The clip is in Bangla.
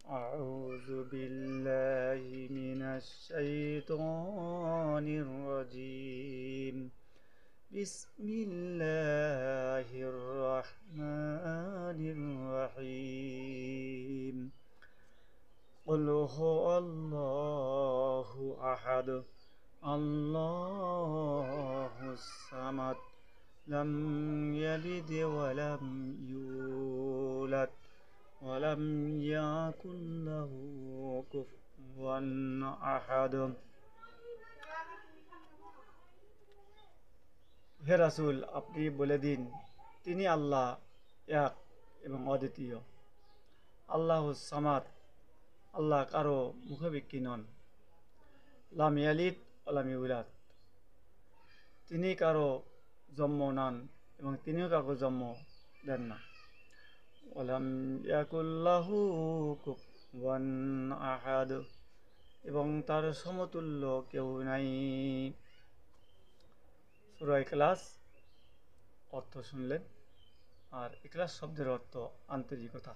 أعوذ بالله من الشيطان الرجيم بسم الله الرحمن الرحيم قل هو الله أحد الله الصمد لم يلد ولم يولد ولم يكن له كفوا أحد। হে রাসূল, আপনি বলে দিন, তিনি আল্লাহ এক এবং অদ্বিতীয়। আল্লাহুস সামাদ, আল্লাহ কারো মুখাপেক্ষী নন। লাম ইয়ালিদ ওয়ালাম ইউলাদ, তিনি কারো জন্ম নন এবং তিনিও কাউকে জন্ম দেন না। ওয়ালাম ইয়াকুল্লাহু কুফুয়ান আহাদ, এবং তার সমতুল্য কেউ নাই। সূরা ইখলাস অর্থ শুনলেন, আর ইখলাস শব্দের অর্থ আন্তরিকতা।